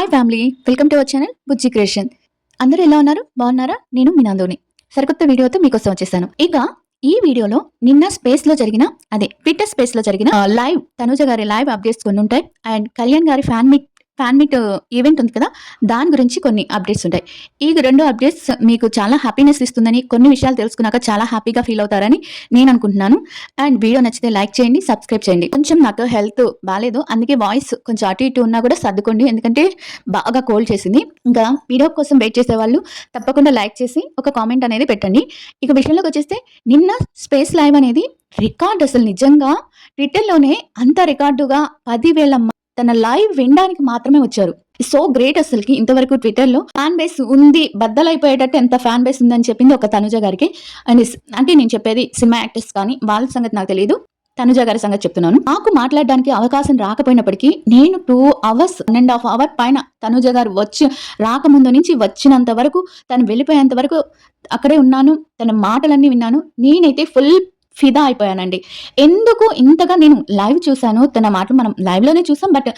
Hi family, welcome to our channel Bujji creation. అందరూ ఎలా ఉన్నారు? బాగున్నారా? నేను మీ నందోని సరికొత్త వీడియోతో మీకోసం వచ్చేసాను. ఇక ఈ వీడియోలో నిన్న స్పేస్ లో జరిగిన ట్విట్టర్ స్పేస్ లో జరిగిన లైవ్ తనుజ గారి లైవ్ అప్డేట్స్ కొన్ని ఉంటాయి. అండ్ కళ్యాణ్ గారి ఫ్యాన్ మీట్ ఈవెంట్ ఉంది కదా, దాని గురించి కొన్ని అప్డేట్స్ ఉంటాయి. ఈ రెండు అప్డేట్స్ మీకు చాలా హ్యాపీనెస్ ఇస్తుందని, కొన్ని విషయాలు తెలుసుకున్నాక చాలా హ్యాపీగా ఫీల్ అవుతారని నేను అనుకుంటున్నాను. అండ్ వీడియో నచ్చితే లైక్ చేయండి, సబ్స్క్రైబ్ చేయండి. కొంచెం నాకు హెల్త్ బాగాలేదు, అందుకే వాయిస్ కొంచెం అటు ఇటు ఉన్నా కూడా సర్దుకోండి, ఎందుకంటే బాగా కోల్డ్ చేసింది. ఇంకా వీడియో కోసం వెయిట్ చేసే వాళ్ళు తప్పకుండా లైక్ చేసి ఒక కామెంట్ అనేది పెట్టండి. ఇక విషయంలోకి వచ్చేస్తే, నిన్న స్పేస్ లైవ్ అనేది రికార్డ్, అసలు నిజంగా ట్విట్టర్లోనే అంత రికార్డుగా 10,000 తన లైవ్ వినడానికి మాత్రమే వచ్చారు. So great. అసలుకి ఇంతవరకు ట్విట్టర్ లో ఫ్యాన్ బేస్ ఉంది, బద్దలైపోయేటట్టు ఎంత ఫ్యాన్ బేస్ ఉందని చెప్పింది ఒక తనుజ గారికి. అండ్ అంటే నేను చెప్పేది సినిమా యాక్టర్స్ కానీ వాళ్ళ సంగతి నాకు తెలియదు, తనుజ గారి సంగతి చెప్తున్నాను. నాకు మాట్లాడడానికి అవకాశం రాకపోయినప్పటికీ నేను 2 hours 1.5 hour పైన తనుజ గారు రాకముందు నుంచి వచ్చినంత వరకు, తను వెళ్ళిపోయేంత వరకు అక్కడే ఉన్నాను. తన మాటలన్నీ విన్నాను. నేనైతే ఫుల్ ఫిదా అయిపోయానండి. ఎందుకు ఇంతగా నేను లైవ్ చూసాను, తన మాటలు మనం లైవ్ లోనే చూసాం, బట్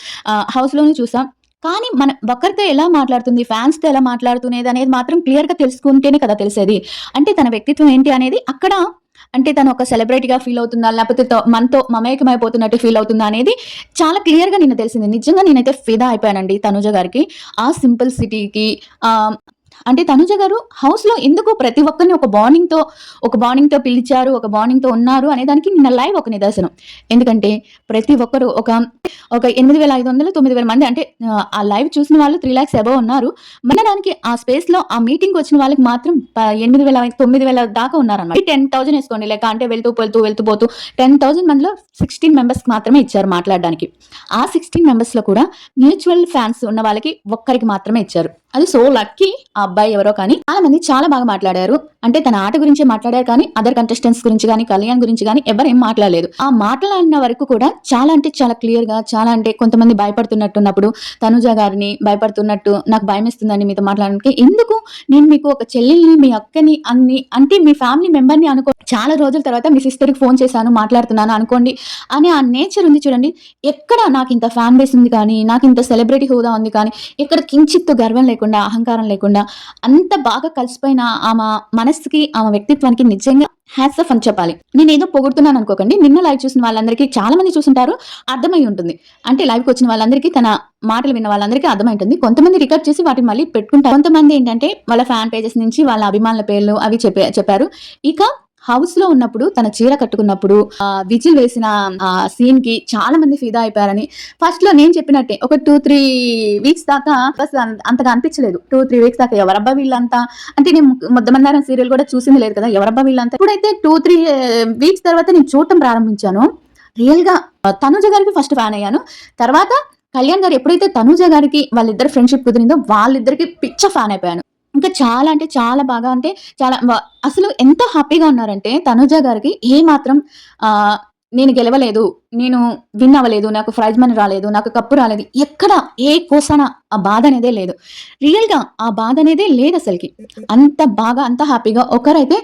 హౌస్ లోనే చూసాం. కానీ మన ఒక్కరితో ఎలా మాట్లాడుతుంది, ఫ్యాన్స్ తో ఎలా మాట్లాడుతునేది అనేది మాత్రం క్లియర్ గా తెలుసుకుంటేనే కదా తెలిసేది. అంటే తన వ్యక్తిత్వం ఏంటి అనేది అక్కడ, అంటే తను ఒక సెలబ్రిటీగా ఫీల్ అవుతుందా, లేకపోతే మనతో మమేకమైపోతున్నట్టు ఫీల్ అవుతుందా అనేది చాలా క్లియర్ గా నిన్న తెలిసింది. నిజంగా నేనైతే ఫిదా అయిపోయానండి తనుజ గారికి, ఆ సింపుల్ సిటీకి. అంటే తనుజ గారు హౌస్ లో ఎందుకు ప్రతి ఒక్కరిని ఒక బాండింగ్ తో పిలిచారు, ఒక బాండింగ్ తో ఉన్నారు అనే దానికి నిన్న లైవ్ ఒక నిదర్శనం. ఎందుకంటే ప్రతి ఒక్కరు ఒక 8,500 9,000 మంది, అంటే ఆ లైవ్ చూసిన వాళ్ళు 3 lakhs అబౌవ్ ఉన్నారు. మనడానికి ఆ స్పేస్ లో ఆ మీటింగ్ వచ్చిన వాళ్ళకి మాత్రం 8,000 9,000 దాకా ఉన్నారన్నమాట. 10,000 వేసుకోండి లెక్క, అంటే వెళ్తూ పోతూ 10,000 మందిలో 16 members మాత్రమే ఇచ్చారు మాట్లాడడానికి. ఆ 16 members లో కూడా మ్యూచువల్ ఫ్యాన్స్ ఉన్న వాళ్ళకి ఒక్కరికి మాత్రమే ఇచ్చారు. అది సో లక్కీ. ఆ అబ్బాయి ఎవరో కానీ చాలా మంది చాలా బాగా మాట్లాడారు. అంటే తన ఆట గురించి మాట్లాడారు, కానీ అదర్ కంటెస్టెంట్స్ గురించి కానీ కళ్యాణ్ గురించి కానీ ఎవరు ఏం మాట్లాడలేదు. ఆ మాట్లాడిన వరకు కూడా చాలా అంటే చాలా క్లియర్ గా, చాలా అంటే కొంతమంది భయపడుతున్నట్టున్నప్పుడు తనుజ గారిని భయపడుతున్నట్టు, నాకు భయం ఇస్తుందని మీతో మాట్లాడడానికి, ఎందుకు నేను మీకు ఒక చెల్లెల్ని, మీ అక్కని అంటే మీ ఫ్యామిలీ మెంబర్ని అనుకో, చాలా రోజుల తర్వాత మీ సిస్టర్ కి ఫోన్ చేశాను, మాట్లాడుతున్నాను అనుకోండి అని ఆ నేచర్ ఉంది చూడండి. ఎక్కడ నాకు ఇంత ఫ్యాన్ బేస్ ఉంది కానీ, నాకు ఇంత సెలబ్రిటీ హోదా ఉంది కానీ, ఇక్కడ కించిత్తు గర్వం లేకుండా, అహంకారం లేకుండా అంత బాగా కలిసిపోయిన ఆమె మనసుకి, ఆమె వ్యక్తిత్వానికి నిజంగా హ్యాట్స్ ఆఫ్ అని చెప్పాలి. నేను ఏదో పొగుడుతున్నాను అనుకోకండి. నిన్న లైవ్ చూసిన వాళ్ళందరికీ, చాలా మంది చూసుంటారు, అర్థమై ఉంటుంది. అంటే లైవ్కి వచ్చిన వాళ్ళందరికీ, తన మాటలు విన్న వాళ్ళందరికీ అర్థమై ఉంటుంది. కొంతమంది రికార్డ్ చేసి వాటిని మళ్ళీ పెట్టుకుంటారు. కొంతమంది ఏంటంటే వాళ్ళ ఫ్యాన్ పేజెస్ నుంచి వాళ్ళ అభిమానుల పేర్లు అవి చెప్పారు. ఇక హౌస్ లో ఉన్నప్పుడు తన చీర కట్టుకున్నప్పుడు విజిల్ వేసిన సీన్ కి చాలా మంది ఫిదా అయిపోయారని ఫస్ట్ లో నేను చెప్పినట్టే ఒక 2-3 weeks దాకా అంతగా అనిపించలేదు. 2-3 weeks దాకా ఎవరబ్బా వీళ్ళంతా, అంటే నేను ముద్దమందారం సీరియల్ కూడా చూసింది లేదు కదా, ఎవరబ్బా వీళ్ళంతా. ఇప్పుడైతే 2-3 weeks తర్వాత నేను చూడటం ప్రారంభించాను. రియల్ గా తనుజ గారికి ఫస్ట్ ఫ్యాన్ అయ్యాను. తర్వాత కళ్యాణ్ గారు ఎప్పుడైతే తనుజ గారికి వాళ్ళిద్దరు ఫ్రెండ్షిప్ కుదిరిందో వాళ్ళిద్దరికి పిచ్చ ఫ్యాన్ అయిపోయాను. ఇంకా చాలా అంటే చాలా బాగా, అంటే చాలా అసలు ఎంత హ్యాపీగా ఉన్నారంటే తనుజ గారికి ఏ మాత్రం నేను గెలవలేదు, నేను విన్ అవ్వలేదు, నాకు ప్రైజ్ మనీ రాలేదు, నాకు కప్పు రాలేదు, ఎక్కడ ఏ కోసాన ఆ బాధ అనేదే లేదు. రియల్ గా ఆ బాధ అనేదే లేదు అసలుకి. అంత బాగా, అంత హ్యాపీగా. ఒకరైతే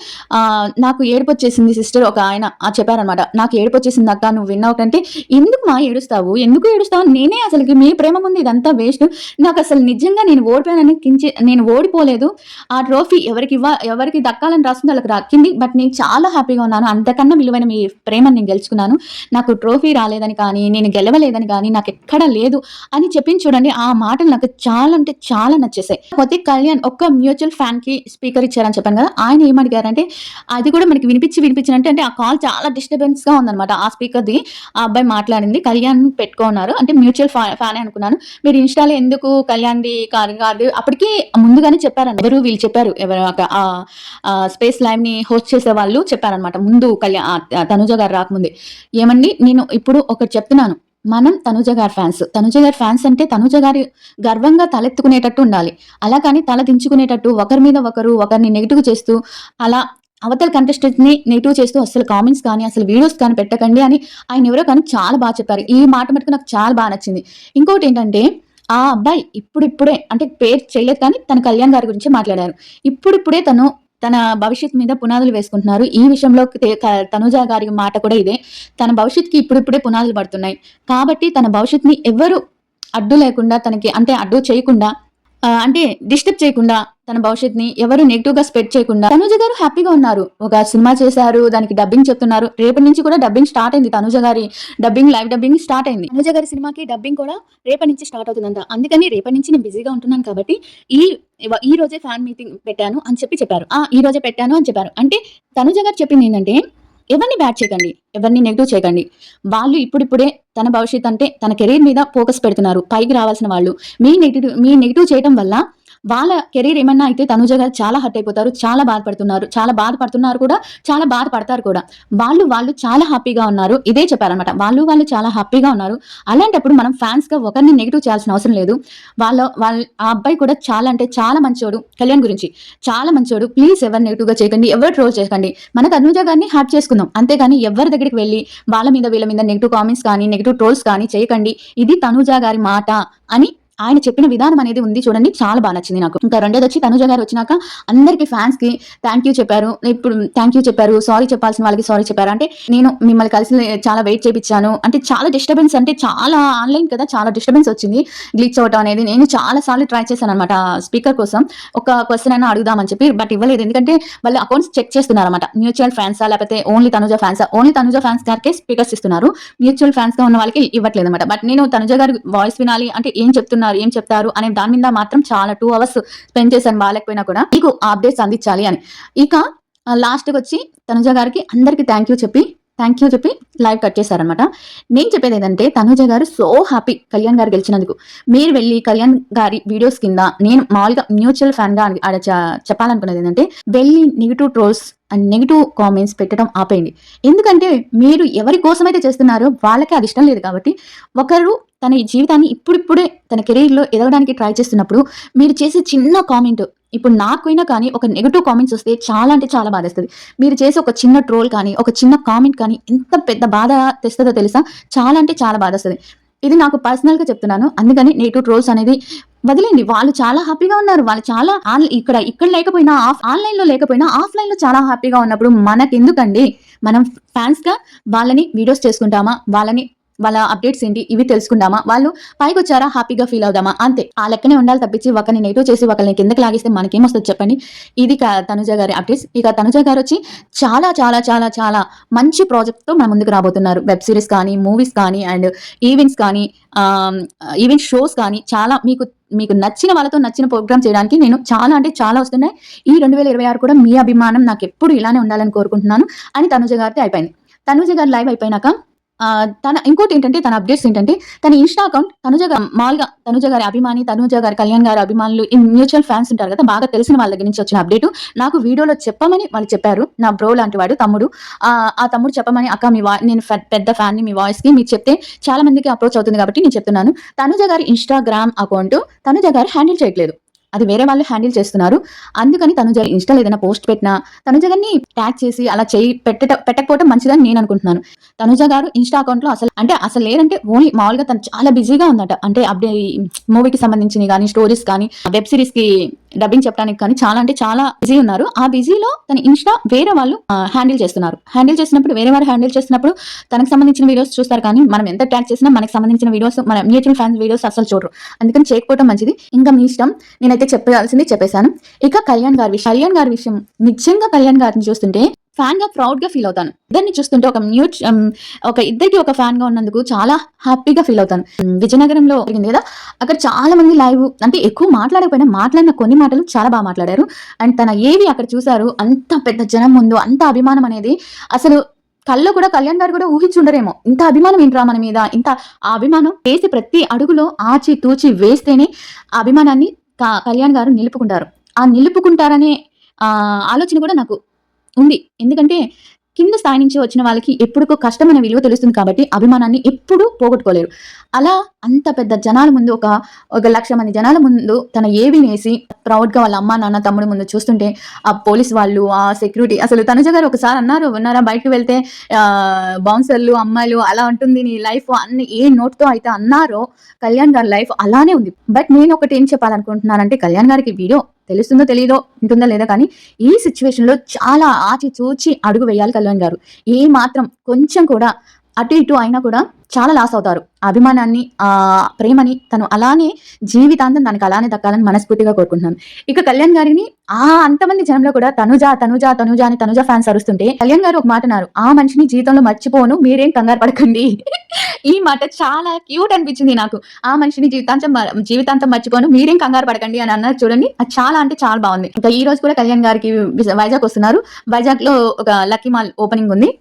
నాకు ఏడుపు వచ్చేసింది సిస్టర్, ఒక ఆయన చెప్పారనమాట, నాకు ఏడుపు వచ్చేసింది అక్క నువ్వు విన్ అవుట్ అంటే, ఎందుకు మా ఏడుస్తావు, ఎందుకు ఏడుస్తావు, నేనే అసలుకి మీ ప్రేమ ముందు ఇదంతా వేస్ట్, నాకు అసలు నిజంగా నేను ఓడిపోయానని నేను ఓడిపోలేదు, ఆ ట్రోఫీ ఎవరికి దక్కాలని రాస్తుంది వాళ్ళకి దక్కింది, బట్ నేను చాలా హ్యాపీగా ఉన్నాను, అంతకన్నా విలువైన మీ ప్రేమను నేను గెలుచుకున్నాను, నాకు ట్రోఫీ రాలేదని కానీ, నేను గెలవలేదని కానీ నాకు ఎక్కడ లేదు అని చెప్పింది చూడండి. ఆ మాటలు నాకు చాలా అంటే చాలా నచ్చేసాయి. పోతే కళ్యాణ్ ఒక్క మ్యూచువల్ ఫ్యాన్ కి స్పీకర్ ఇచ్చారని చెప్పాను కదా, ఆయన ఏమడిగారంటే అది కూడా మనకి వినిపించినట్టు, అంటే ఆ కాల్ చాలా డిస్టర్బెన్స్ గా ఉందన్నమాట. ఆ స్పీకర్ ది ఆ అబ్బాయి మాట్లాడింది కళ్యాణ్ పెట్టుకున్నారు, అంటే మ్యూచువల్ ఫ్యాన్ అనుకున్నాను. మీరు ఇన్స్టాలో ఎందుకు కళ్యాణ్ ది కాదు, అప్పటికి ముందుగానే చెప్పారన్న, ఎవరు వీళ్ళు చెప్పారు, ఎవరు స్పేస్ లైవ్ ని హోస్ట్ చేసే వాళ్ళు చెప్పారనమాట ముందు తనుజ గారు రాకముందే. ఏమండి నేను ఇప్పుడు ఒకటి చెప్తున్నాను, మనం తనుజ గారి ఫ్యాన్స్ అంటే తనుజ గారి గర్వంగా తలెత్తుకునేటట్టు ఉండాలి. అలా కానీ తల దించుకునేటట్టు ఒకరి మీద ఒకరిని నెగిటివ్ చేస్తూ, అలా అవతల కంటెస్టెంట్ ని నెగిటివ్ చేస్తూ అసలు కామెంట్స్ కానీ, అసలు వీడియోస్ కానీ పెట్టకండి అని ఆయన ఎవరో కానీ చాలా బాగా చెప్పారు. ఈ మాట మటుకు నాకు చాలా బాగా నచ్చింది. ఇంకోటి ఏంటంటే, ఆ అబ్బాయి ఇప్పుడిప్పుడే, అంటే పేరు చేయలేదు కానీ తన కళ్యాణ్ గారి గురించి మాట్లాడారు. ఇప్పుడిప్పుడే తన భవిష్యత్ మీద పునాదులు వేసుకుంటున్నారు. ఈ విషయంలో తనుజ గారి మాట కూడా ఇదే, తన భవిష్యత్తుకి ఇప్పుడిప్పుడే పునాదులు పడుతున్నాయి కాబట్టి తన భవిష్యత్తుని ఎవరు అడ్డు లేకుండా తనకి అంటే అడ్డు చేయకుండా అంటే డిస్టర్బ్ చేయకుండా తన భవిష్యత్తుని ఎవరు నెగిటివ్ గా స్ప్రెడ్ చేయకుండా తనుజ గారు హ్యాపీగా ఉన్నారు. ఒక సినిమా చేశారు, దానికి డబ్బింగ్ చెప్తున్నారు. రేపటి నుంచి కూడా డబ్బింగ్ స్టార్ట్ అయింది. తనుజ గారి డబ్బింగ్ లైవ్ డబ్బింగ్ స్టార్ట్ అయింది. తనుజ గారి సినిమాకి డబ్బింగ్ కూడా రేపటి నుంచి స్టార్ట్ అవుతుందంట. అందుకని రేపటి నుంచి నేను బిజీగా ఉంటున్నాను కాబట్టి ఈ ఈ రోజే ఫ్యాన్ మీటింగ్ పెట్టాను అని చెప్పారు. ఈ రోజే పెట్టాను అని చెప్పారు. అంటే తనుజ గారు చెప్పింది ఏంటంటే, ఎవరిని బ్యాడ్ చేయకండి, ఎవరిని నెగిటివ్ చేయకండి. వాళ్ళు ఇప్పుడిప్పుడే తన భవిష్యత్ అంటే తన కెరీర్ మీద ఫోకస్ పెడుతున్నారు. పైకి రావాల్సిన వాళ్ళు మీ నెగిటివ్ చేయడం వల్ల వాళ్ళ కెరీర్ ఏమన్నా అయితే తనుజ గారు చాలా హర్ట్ అయిపోతారు, చాలా బాధపడుతున్నారు కూడా, చాలా బాధపడతారు కూడా. వాళ్ళు చాలా హ్యాపీగా ఉన్నారు, ఇదే చెప్పారనమాట. వాళ్ళు చాలా హ్యాపీగా ఉన్నారు. అలాంటప్పుడు మనం ఫ్యాన్స్ గా ఒకరిని నెగిటివ్ చేయాల్సిన అవసరం లేదు. ఆ అబ్బాయి కూడా చాలా అంటే చాలా మంచోడు. కళ్యాణ్ గురించి చాలా మంచోడు. ప్లీజ్ ఎవరు నెగిటివ్ గా చేయకండి, ఎవరు ట్రోల్ చేయకండి. మన తనుజ గారిని హ్యాప్ చేసుకుందాం, అంతేగాని ఎవరి దగ్గరికి వెళ్ళి వీళ్ళ మీద నెగిటివ్ కామెంట్స్ కానీ నెగిటివ్ ట్రోల్స్ కానీ చేయకండి. ఇది తనుజ గారి మాట అని ఆయన చెప్పిన విధానం అనేది ఉంది చూడండి, చాలా బాగా నచ్చింది నాకు. ఇంకా రెండోది వచ్చి తనుజ గారు వచ్చినాక అందరికి ఫ్యాన్స్ కి థ్యాంక్ యూ చెప్పారు. ఇప్పుడు థ్యాంక్ యూ చెప్పారు, సారీ చెప్పాల్సిన వాళ్ళకి సారీ చెప్పారు. అంటే నేను మిమ్మల్ని కలిసి చాలా వెయిట్ చేయించాను, అంటే చాలా డిస్టర్బెన్స్, అంటే చాలా ఆన్లైన్ కదా, చాలా డిస్టర్బెన్స్ వచ్చింది, గ్లిచ్ అవటం అనేది. నేను చాలా సార్లు ట్రై చేశాను అనమాట స్పీకర్ కోసం, ఒక క్వశ్చన్ అయినా అడుగుదామని చెప్పి, బట్ ఇవ్వలేదు. ఎందుకంటే వాళ్ళు అకౌంట్స్ చెక్ చేస్తున్నారు అనమాట. మ్యూచువల్ ఫ్యాన్సా లేకపోతే ఓన్లీ తనుజ ఫ్యాన్సా, ఓన్లీ తనుజ ఫ్యాన్స్ గారికి స్పీకర్స్ ఇస్తున్నారు, మ్యూచువల్ ఫ్యాన్స్ గా ఉన్న వాళ్ళకి ఇవ్వట్లేదు అనమాట. బట్ నేను తనుజ గారి వాయిస్ వినాలి అంటే ఏం చెప్తారు అనే దాని మీద మాత్రం చాలా 2 hours స్పెండ్ చేశాను, బాగాలేకపోయినా కూడా మీకు అప్డేట్స్ అందించాలి అని. ఇక లాస్ట్ వచ్చి తనుజ గారికి అందరికి థ్యాంక్ యూ చెప్పి లైవ్ కట్ చేశారనమాట. నేను చెప్పేది ఏంటంటే, తనుజ గారు సో హ్యాపీ కళ్యాణ్ గారు గెలిచినందుకు. మీరు వెళ్ళి కళ్యాణ్ గారి వీడియోస్ కింద నేను మామూలుగా మ్యూచువల్ ఫ్యాన్ గా చెప్పాలనుకున్నది ఏంటంటే, వెళ్ళి negative trolls and negative comments పెట్టడం ఆపేయండి. ఎందుకంటే మీరు ఎవరి కోసమైతే చేస్తున్నారో వాళ్ళకి అది ఇష్టం లేదు కాబట్టి, ఒకరు తన జీవితాన్ని ఇప్పుడిప్పుడే తన కెరీర్లో ఎదగడానికి ట్రై చేస్తున్నప్పుడు మీరు చేసే చిన్న కామెంట్, ఇప్పుడు నాకైనా కానీ ఒక నెగిటివ్ కామెంట్స్ వస్తే చాలా అంటే చాలా బాధేస్తుంది. మీరు చేసే ఒక చిన్న ట్రోల్ కానీ ఒక చిన్న కామెంట్ కానీ ఎంత పెద్ద బాధ తెస్తుందో తెలుసా, చాలా అంటే చాలా బాధేస్తుంది. ఇది నాకు పర్సనల్ గా చెప్తున్నాను. అందుకని నెగిటివ్ ట్రోల్స్ అనేది వదిలేండి. వాళ్ళు చాలా హ్యాపీగా ఉన్నారు, వాళ్ళు చాలా ఇక్కడ లేకపోయినా ఆన్లైన్ లో లేకపోయినా ఆఫ్లైన్ లో చాలా హ్యాపీగా ఉన్నప్పుడు మనకెందుకండి? మనం ఫ్యాన్స్ గా వాళ్ళని వీడియోస్ చేసుకుంటామా, వాళ్ళ అప్డేట్స్ ఏంటి ఇవి తెలుసుకుందామా, వాళ్ళు పైకి వచ్చారా హ్యాపీగా ఫీల్ అవుదామా, అంతే. ఆ లెక్కనే ఉండాలి తప్పించి ఒకరిని నెగిటివ్ చేసి ఒకరిని కిందకి లాగిస్తే మనకేమొస్తుంది చెప్పండి. ఇది తనుజ గారి అప్డేట్స్. ఇక తనుజ గారు వచ్చి చాలా చాలా చాలా చాలా మంచి ప్రాజెక్ట్ తో మన ముందుకు రాబోతున్నారు. వెబ్ సిరీస్ కానీ, మూవీస్ కానీ, అండ్ ఈవెంట్స్ కానీ, ఈవెంట్ షోస్ కానీ, చాలా మీకు నచ్చిన వాళ్ళతో నచ్చిన ప్రోగ్రామ్ చేయడానికి నేను చాలా అంటే చాలా వస్తున్నాయి. ఈ 2026 కూడా మీ అభిమానం నాకు ఎప్పుడు ఇలానే ఉండాలని కోరుకుంటున్నాను అని తనుజ గారితో అయిపోయింది. తనుజ గారి లైవ్ అయిపోయినాక తన ఇంకోటి ఏంటంటే, తన అప్డేట్స్ ఏంటంటే, తన ఇన్స్టా అకౌంట్ మామూలుగా తనుజ గారి అభిమాని, తనుజ గారి కళ్యాణ్ గారి అభిమానులు, ఈ మ్యూచువల్ ఫ్యాన్స్ ఉంటారు కదా, బాగా తెలిసిన వాళ్ళ దగ్గర నుంచి వచ్చిన అప్డేట్ నాకు వీడియోలో చెప్పమని వాళ్ళు చెప్పారు. నా బ్రో లాంటి వాడు తమ్ముడు, ఆ తమ్ముడు చెప్పమని, అక్క నేను పెద్ద ఫ్యాన్ ని, మీ వాయిస్ కి మీరు చెప్తే చాలా మందికి అప్రోచ్ అవుతుంది కాబట్టి నేను చెప్తున్నాను. తనుజ గారి ఇన్స్టాగ్రామ్ అకౌంట్ తనుజ గారు హ్యాండిల్ చేయట్లేదు, అది వేరే వాళ్ళు హ్యాండిల్ చేస్తున్నారు. అందుకని తనుజ ఇన్స్టాలో ఏదైనా పోస్ట్ పెట్టినా తనుజ గారిని ట్యాగ్ చేసి అలా పెట్టకపోవడం మంచిదని నేను అనుకుంటున్నాను. తనుజ గారు ఇన్స్టా అకౌంట్ లో అసలు లేదంటే ఓన్లీ మామూలుగా తను చాలా బిజీగా ఉందట. అంటే మూవీకి సంబంధించినవి కానీ, స్టోరీస్ కానీ, వెబ్ సిరీస్ కి డబ్బింగ్ చెప్పడానికి కానీ చాలా అంటే చాలా బిజీ ఉన్నారు. ఆ బిజీలో తన ఇన్స్టా వేరే వాళ్ళు హ్యాండిల్ చేస్తున్నప్పుడు వేరే వారు హ్యాండిల్ చేస్తున్నప్పుడు తనకు సంబంధించిన వీడియోస్ చూస్తారు, కానీ మనం ఎంత ట్యాగ్ చేసినా మనకు సంబంధించిన వీడియోస్, మన మ్యూచువల్ ఫ్యాన్స్ వీడియోస్ అసలు చూడరు. అందుకని చేయకపోవడం మంచిది. ఇంకా మీ ఇష్టం, నేనైతే చెప్పాల్సింది చెప్పేశాను. ఇక కళ్యాణ్ గారి విషయం నిజంగా కళ్యాణ్ గారిని చూస్తుంటే ఫ్యాన్ గా ప్రౌడ్ గా ఫీల్ అవుతాను. ఇద్దరిని చూస్తుంటే ఇద్దరికి ఒక ఫ్యాన్ గా ఉన్నందుకు చాలా హ్యాపీగా ఫీల్ అవుతాను. విజయనగరంలో జరిగింది కదా, అక్కడ చాలా మంది లైవ్ అంటే ఎక్కువ మాట్లాడకపోయినా మాట్లాడిన కొన్ని మాటలు చాలా బాగా మాట్లాడారు. అండ్ తన ఏవి అక్కడ చూసారు, అంత పెద్ద జనం ముందు అంత అభిమానం అనేది అసలు కల్లో కూడా కళ్యాణ్ గారు కూడా ఊహించుండరేమో. ఇంత అభిమానం ఏంట్రా మన మీద, ఇంత ఆ అభిమానం వేసి ప్రతి అడుగులో ఆచి తూచి వేస్తేనే ఆ అభిమానాన్ని కళ్యాణ్ గారు నిలుపుకుంటారనే ఆలోచన కూడా నాకు ఉంది. ఎందుకంటే కింద స్థాయి నుంచి వచ్చిన వాళ్ళకి ఎప్పుడుకో కష్టమైన విలువ తెలుస్తుంది కాబట్టి అభిమానాన్ని ఎప్పుడూ పోగొట్టుకోలేరు. అలా అంత పెద్ద జనాల ముందు, ఒక 1,00,000 మంది జనాల ముందు తన ఏవినేసి ప్రౌడ్ గా వాళ్ళ అమ్మ నాన్న తమ్ముడు ముందు చూస్తుంటే, ఆ పోలీస్ వాళ్ళు, ఆ సెక్యూరిటీ, అసలు తనుజ గారు ఒకసారి విన్నారా, బయటకు వెళ్తే బౌన్సర్లు అమ్మాయిలు అలా ఉంటుంది నీ లైఫ్ అన్ని ఏ నోట్ తో అయితే అన్నారో, కళ్యాణ్ గారి లైఫ్ అలానే ఉంది. బట్ నేను ఒకటి ఏం చెప్పాలనుకుంటున్నానంటే, కళ్యాణ్ గారికి వీడియో తెలుస్తుందో తెలీదో, ఉంటుందో లేదా, కానీ ఈ సిచ్యువేషన్ లో చాలా ఆచి చూచి అడుగు వేయాలి కళ్యాణ్ గారు. ఏ మాత్రం కొంచెం కూడా అటు ఇటు అయినా కూడా చాలా లాస్ అవుతారు. అభిమానాన్ని, ప్రేమని తను అలానే జీవితాంతం తనకు అలానే దక్కాలని మనస్ఫూర్తిగా కోరుకుంటున్నాను. ఇక కళ్యాణ్ గారిని అంతమంది జనంలో కూడా తనుజ తనుజ తనుజ అని తనుజ ఫ్యాన్స్ అరుస్తుంటే కళ్యాణ్ గారు ఒక మాట అన్నారు, ఆ మనిషిని జీవితంలో మర్చిపోను, మీరేం కంగారు పడకండి. ఈ మాట చాలా క్యూట్ అనిపించింది నాకు. ఆ మనిషిని జీవితాంతం మర్చిపోను, మీరేం కంగారు పడకండి అని అన్నారు చూడండి. అది చాలా అంటే చాలా బాగుంది. ఇంకా ఈ రోజు కూడా కళ్యాణ్ గారికి వైజాగ్ వస్తున్నారు. వైజాగ్ లో ఒక లక్కీ మాల్ ఓపెనింగ్ ఉంది.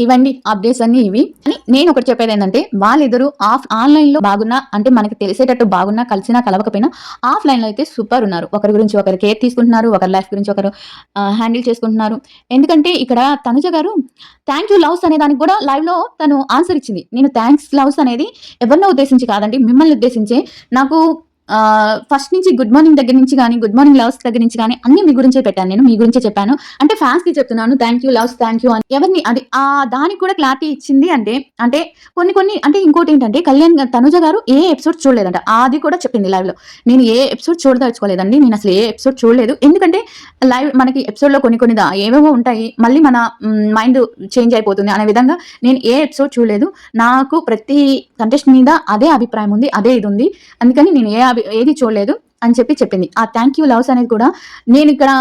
ఇవండి అప్డేట్స్ అన్ని ఇవి. అని నేను ఒకటి చెప్పేది ఏంటంటే, వాళ్ళిద్దరు ఆన్లైన్ లో బాగున్నా, అంటే మనకి తెలిసేటట్టు బాగున్నా, కలిసినా కలవకపోయినా ఆఫ్లైన్ లో అయితే సూపర్ ఉన్నారు. ఒకరి గురించి ఒకరు కేర్ తీసుకుంటున్నారు, ఒకరి లైఫ్ గురించి ఒకరు హ్యాండిల్ చేసుకుంటున్నారు. ఎందుకంటే ఇక్కడ తనుజ గారు థ్యాంక్ యూ లవ్స్ అనే దానికి కూడా లైవ్ లో తను ఆన్సర్ ఇచ్చింది. నేను థ్యాంక్స్ లవ్స్ అనేది ఎవరినో ఉద్దేశించి కాదండి, మిమ్మల్ని ఉద్దేశించే. నాకు ఫస్ట్ నుంచి గుడ్ మార్నింగ్ దగ్గర నుంచి కానీ, గుడ్ మార్నింగ్ లవ్స్ దగ్గర నుంచి కానీ అన్ని మీ గురించే పెట్టాను, నేను మీ గురించే చెప్పాను. అంటే ఫ్యాన్స్ కి చెప్తున్నాను thank you loves, thank you అని. ఎవరిని అది దానికి కూడా క్లారిటీ ఇచ్చింది అంటే, అంటే కొన్ని అంటే ఇంకోటి ఏంటంటే, తనుజ గారు ఏ ఎపిసోడ్ చూడలేదంట, అది కూడా చెప్పింది లైవ్ లో. నేను ఏ ఎపిసోడ్ చూడదలుచుకోలేదండి, నేను అసలు ఏ ఎపిసోడ్ చూడలేదు. ఎందుకంటే లైవ్ మనకి ఎపిసోడ్ లో కొన్ని ఏవేవో ఉంటాయి, మళ్ళీ మన మైండ్ చేంజ్ అయిపోతుంది అనే విధంగా నేను ఏ ఎపిసోడ్ చూడలేదు. నాకు ప్రతి కంటెస్ట్ మీద అదే అభిప్రాయం ఉంది, అదే ఇది ఉంది. అందుకని నేను ఏది చూడలేదు అని చెప్పింది. ఆ థ్యాంక్ యూ లవ్స్ అనేది కూడా నేను ఇక్కడ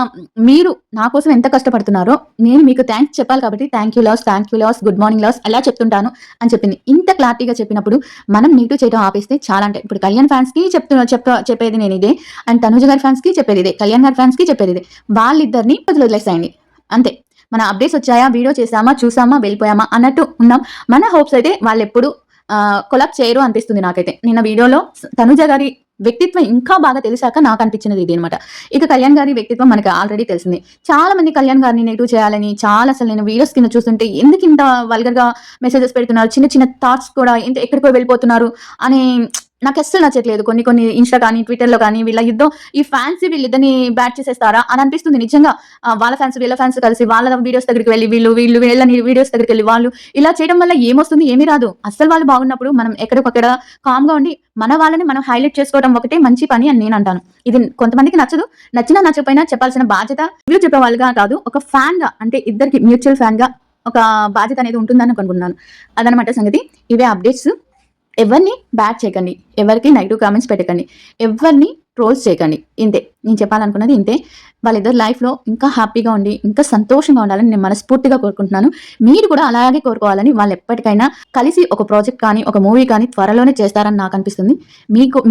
మీరు నా కోసం ఎంత కష్టపడుతున్నారో నేను మీకు థ్యాంక్స్ చెప్పాలి కాబట్టి thank you loves, good morning loves అలా చెప్తుంటాను అని చెప్పింది. ఇంత క్లారిటీగా చెప్పినప్పుడు మనం నెగిటివ్ చేయడం ఆపేస్తే చాలా. అంటే ఇప్పుడు కళ్యాణ్ ఫ్యాన్స్ కి చెప్పేది నేను ఇదే, అండ్ తనుజ గారి ఫ్యాన్స్ కి చెప్పేది ఇదే, కళ్యాణ్ గారి ఫ్యాన్స్ కి చెప్పేది ఇదే. వాళ్ళిద్దరిని వదిలేసేయండి అంతే. మన అప్డేట్స్ వచ్చాయా, వీడియో చేసామా, చూసామా, వెళ్ళిపోయామా అన్నట్టు ఉన్నాం. మన హోప్స్ అయితే వాళ్ళు ఎప్పుడు కొలాబ్ చేయరు అనిపిస్తుంది నాకైతే. నిన్న వీడియోలో తనుజ గారి వ్యక్తిత్వం ఇంకా బాగా తెలిసాక నాకు అనిపించినది ఇది అనమాట. ఇక కళ్యాణ్ గారి వ్యక్తిత్వం మనకి ఆల్రెడీ తెలిసింది. చాలా మంది కళ్యాణ్ గారిని నెగిటివ్ చేయాలని, చాలా అసలు నేను వీడియోస్ కింద చూస్తుంటే ఎందుకు ఇంత వల్గర్ గా మెసేజెస్ పెడుతున్నారు, చిన్న చిన్న థాట్స్ కూడా ఎక్కడికో వెళ్ళిపోతున్నారు అని నాకు అస్సలు నచ్చట్లేదు. కొన్ని ఇన్స్టా కానీ, ట్విట్టర్ లో కానీ వీళ్ళ యుద్ధం, ఈ ఫ్యాన్స్ వీళ్ళిద్దరిని బ్యాట్ చేసేస్తారా అని అనిపిస్తుంది నిజంగా. వాళ్ళ ఫ్యాన్స్ వీళ్ళ ఫ్యాన్స్ కలిసి వాళ్ళ వీడియోస్ దగ్గరికి వెళ్ళి వీళ్ళు వీళ్ళని వీడియోస్ దగ్గరికి వెళ్ళి వాళ్ళు ఇలా చేయడం వల్ల ఏమొస్తుంది, ఏమీ రాదు. అస్సలు వాళ్ళు బాగున్నప్పుడు మనం ఎక్కడికొక్కడ కామ్ గా ఉండి మన వాళ్ళని మనం హైలైట్ చేసుకోవడం ఒకటే మంచి పని అని నేను అంటాను. ఇది కొంతమందికి నచ్చదు, నచ్చినా నచ్చకపోయినా చెప్పాల్సిన బాధ్యత వీళ్ళు చెప్పే వాళ్ళుగా కాదు, ఒక ఫ్యాన్ గా, అంటే ఇద్దరికి మ్యూచువల్ ఫ్యాన్ గా ఒక బాధ్యత అనేది ఉంటుందని అనుకుంటున్నాను. అదనమాట సంగతి. ఇవే అప్డేట్స్. ఎవరిని బ్యాడ్ చేయకండి, ఎవరికి నెగిటివ్ కామెంట్స్ పెట్టకండి, ఎవరిని ట్రోల్స్ చేయకండి. ఇంతే నేను చెప్పాలనుకున్నది, ఇంతే. వాళ్ళిద్దరు లైఫ్లో ఇంకా హ్యాపీగా ఉండి ఇంకా సంతోషంగా ఉండాలని నేను మనస్ఫూర్తిగా కోరుకుంటున్నాను. మీరు కూడా అలాగే కోరుకోవాలని, వాళ్ళు ఎప్పటికైనా కలిసి ఒక ప్రాజెక్ట్ కానీ, ఒక మూవీ కానీ త్వరలోనే చేస్తారని నాకు అనిపిస్తుంది.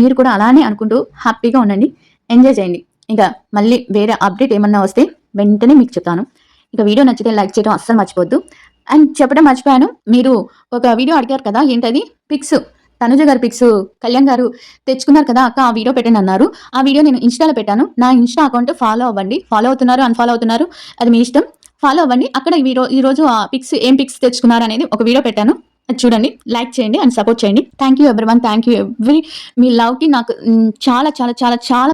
మీరు కూడా అలానే అనుకుంటూ హ్యాపీగా ఉండండి, ఎంజాయ్ చేయండి. ఇంకా మళ్ళీ వేరే అప్డేట్ ఏమన్నా వస్తే వెంటనే మీకు చెప్తాను. ఇక వీడియో నచ్చితే లైక్ చేయడం అస్సలు మర్చిపోద్దు. అండ్ చెప్పడం మర్చిపోయాను, మీరు ఒక వీడియో అడిగారు కదా, ఏంటది పిక్స్, తనుజ గారి పిక్స్ కళ్యాణ్ గారు తెచ్చుకున్నారు కదా అక్క, ఆ వీడియో పెట్టండి అన్నారు. ఆ వీడియో నేను ఇన్స్టాలో పెట్టాను. నా ఇన్స్టా అకౌంట్ ఫాలో అవ్వండి. ఫాలో అవుతున్నారు, అన్ఫాలో అవుతున్నారు, అది మీ ఇష్టం. ఫాలో అవ్వండి. అక్కడ ఈ రోజు ఆ పిక్స్, ఏం పిక్స్ తెచ్చుకున్నారు అనేది ఒక వీడియో పెట్టాను, అది చూడండి, లైక్ చేయండి అండ్ సపోర్ట్ చేయండి. Thank you everyone, thank you me love కి నాకు చాలా చాలా చాలా చాలా